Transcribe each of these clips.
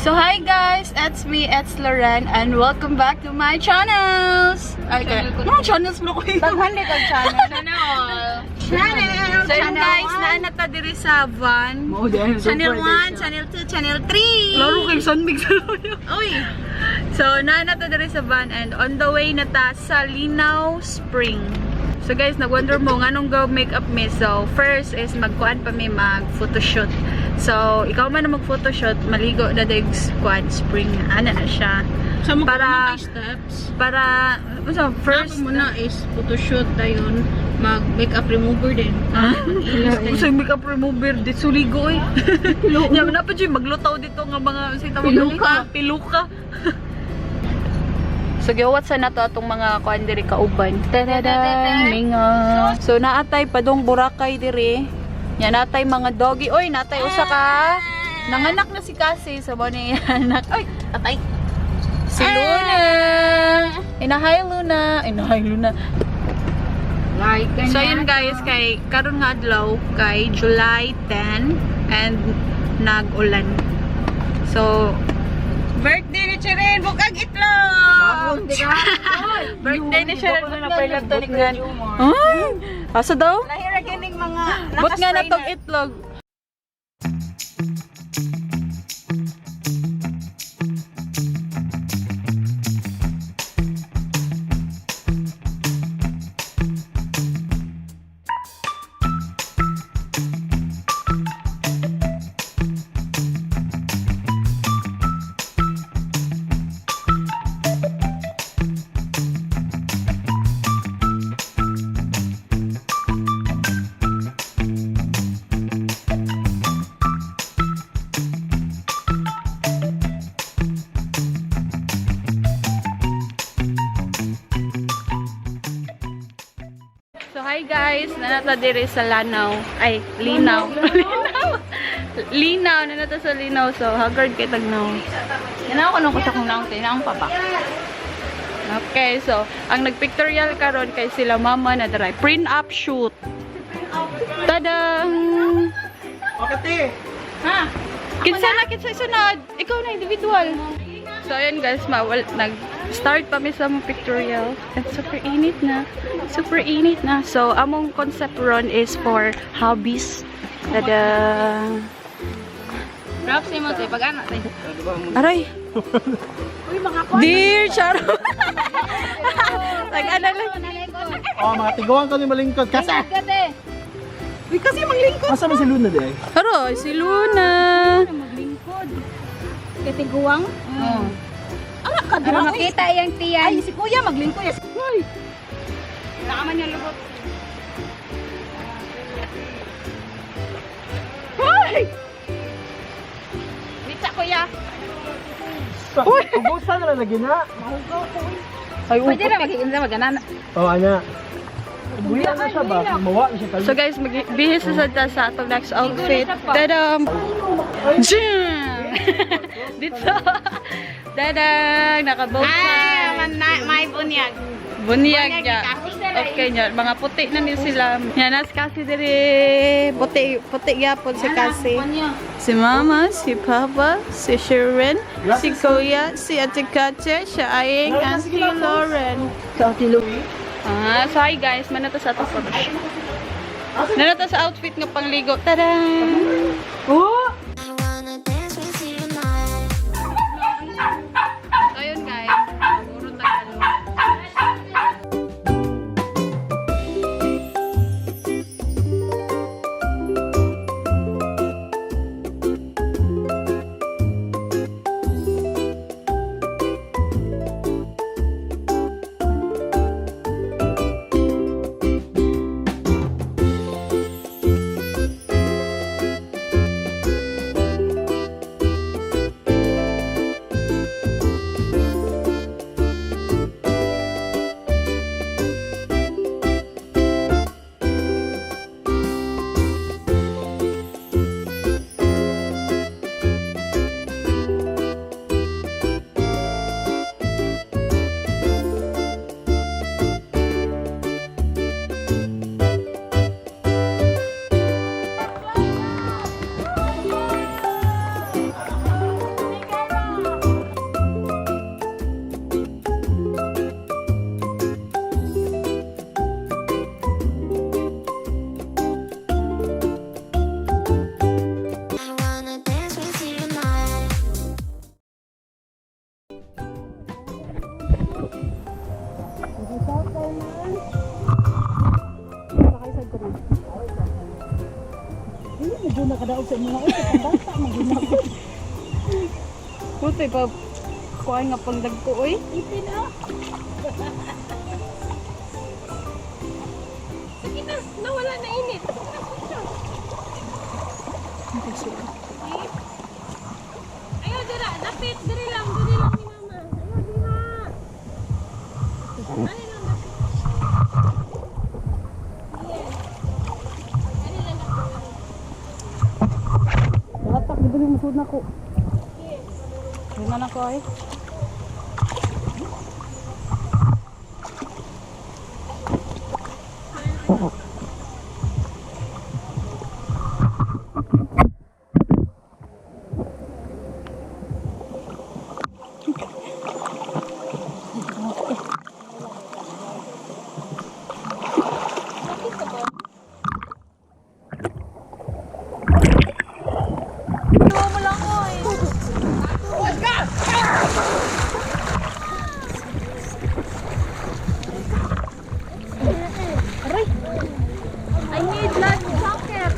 So hi guys, it's me, it's Loren, and welcome back to my channels. Okay, mga channels mo ko yun. Taghandi kang channel. Channel. So yun guys, naanata diri sa van. Channel 1, Channel 2, Channel 3. Laro kayo sunmix. Uy. So naanata diri sa van and on the way na ta sa Linaw Spring. So guys, nag-wonder mo nga nung go makeup me. So first is magkuan pa mi mag-photoshoot. So ikaw man na mag-photoshoot, maligo na dig squad spring. Ana na siya. Sa mga Para- steps. Para so First first muna is photoshoot dayon, mag makeup remover din. so makeup remover di suligo eh. Ya na pa jud maglutaw dito nga mga sita piluka. So giwat sa nato atong mga kuan diri kauban. Tadada minga. So naatay padong Boracay diri. Nya natay mga doggy. Oy, natay usa ka. Nanganak na si Cassie sa mo ni anak. Oy, atay. Si Luna. Inahay Luna. Inahay Luna. Like So yun guys, kay karon nga adlaw kay July 10 and nag-ulan. So birthday ni Chiren, bukag itlog. Birthday ni Chiren na napailan to ningan. Ay, asa daw? Lahira gining mga Bot nga na tong itlog. So hi guys, nanata diri sa Lanaw. Ay, Linaw. Linaw, nanata sa Linaw. So haggard kay tagnaw. Yan ako nung kusa kong naong tinang pa ba? Okay, so ang nagpictorial karon kay sila mama na dry print up shoot. Tadang! Okay, Ha? Kinsa sunod. Ikaw na individual. So ayun guys, nag-start pa mi sa mong pictorial. And super init na. Super init na. So among concept ron is for hobbies. Tada! Props mo tay pag-anak tay. Aray! Uy mga Dear Charo! Nag-ano lang. Oh, mga tiguan ka ni malingkod. Kasa! Uy kasi maglingkod. Asa man si Luna di ay? Aray, si Luna! Maglingkod. Katiguang? Oh. Anak ka Para dira. makita yung tiyan. Ay si kuya maglingkod. Uy. Nakaman niya lubot. Hoy! Bitsa kuya. Uy! Ubusan na lagi na. Ay, Pwede na magiging maganan. Oh, anya. Buya na siya ba? Mawa na siya kali. So guys, bihis na sa atong next outfit. Tadam! Jam! Dito! Tadam! Nakaboat na. May bunyag. Bunyag niya. Okay niya. Mga puti na niya sila. Yan, nas kasi diri. Puti yapon si kasi. Si Mama, si Papa, si Sharon, si Kuya, si Ate Katya, si Ayeng, and si Lauren. Sa Louie. So hi guys, manata sa ato photoshoot. Nanata sa outfit nga pangligo. Tada! Oh! So yun guys, puro tayo. Nakadaog sa mga oy, sa bata magina ko. Puti pa kuha nga pang dagko oy. Ipin ah. Sige na, nawala na init. Ayaw dira, dapit diri lang ni mama. Ayaw dira. Ano lang dapit. Yes. Ano lang dapit. Latak di ba ni musud na ko. Yes. Una na ko ay. I need life jacket.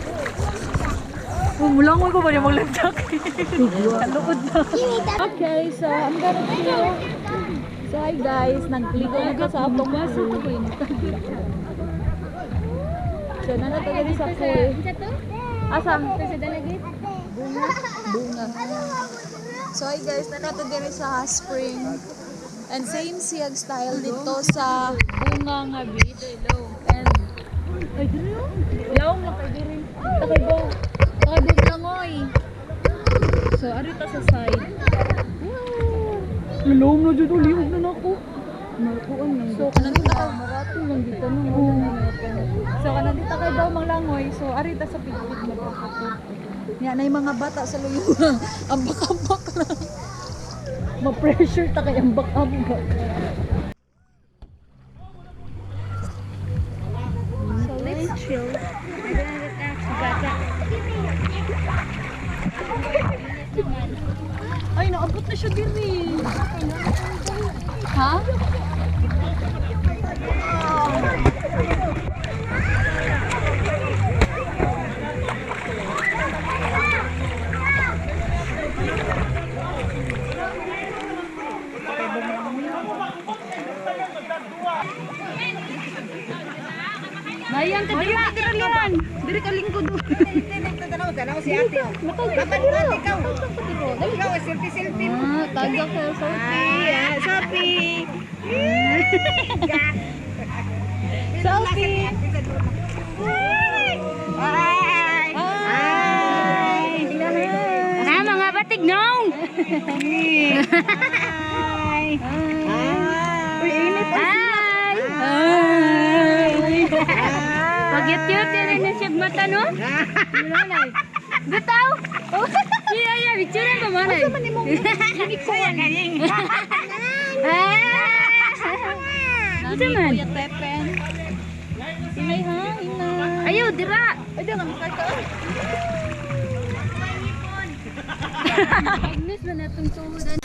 Mulangoy ko ba niya mag-life jacket? Kalukod na. Okay, so I'm gonna do. So hi guys, nagligo ko sa atong baso. So nanatagali sa pool. Asa? Sa dalagit. Bunga. So hi guys, nanatagali sa spring. And same siyag style dito sa bunga nga beach. And ay diri yo. Lawom lang kay diri. Takay bo. Takay bo langoy. So ari ta sa side. Lawom na jud ulihog na nako. Nakuan lang. So kanang dito ka marato lang dito no. So kanang dito kay daw mang langoy. So ari ta sa pigpig mo. Nya nay mga bata sa luyong. Ambak-ambak lang. Ma-pressure ta kay ambak-ambak. So let's chill. Ay, naabot na siya diri. Ha? Mayang ka dira. Diri ka lingkod. Tanaw si ate. Dapat ikaw. Ikaw selfie. Ah, tagak ka Sophie. Sophie. Sophie. Hi. Ah, mga batig nong. Hi. Uy, init. Hi. Pag-cute rin na siya mata no? Manay. Bitaw. Siya ya bicara ba manay? Asa man imong unicorn? Asa man? Kuya Tepen. Inay ha, inay. Ayaw dira. Ay, di lang ka. Agnes na natong tuhudan.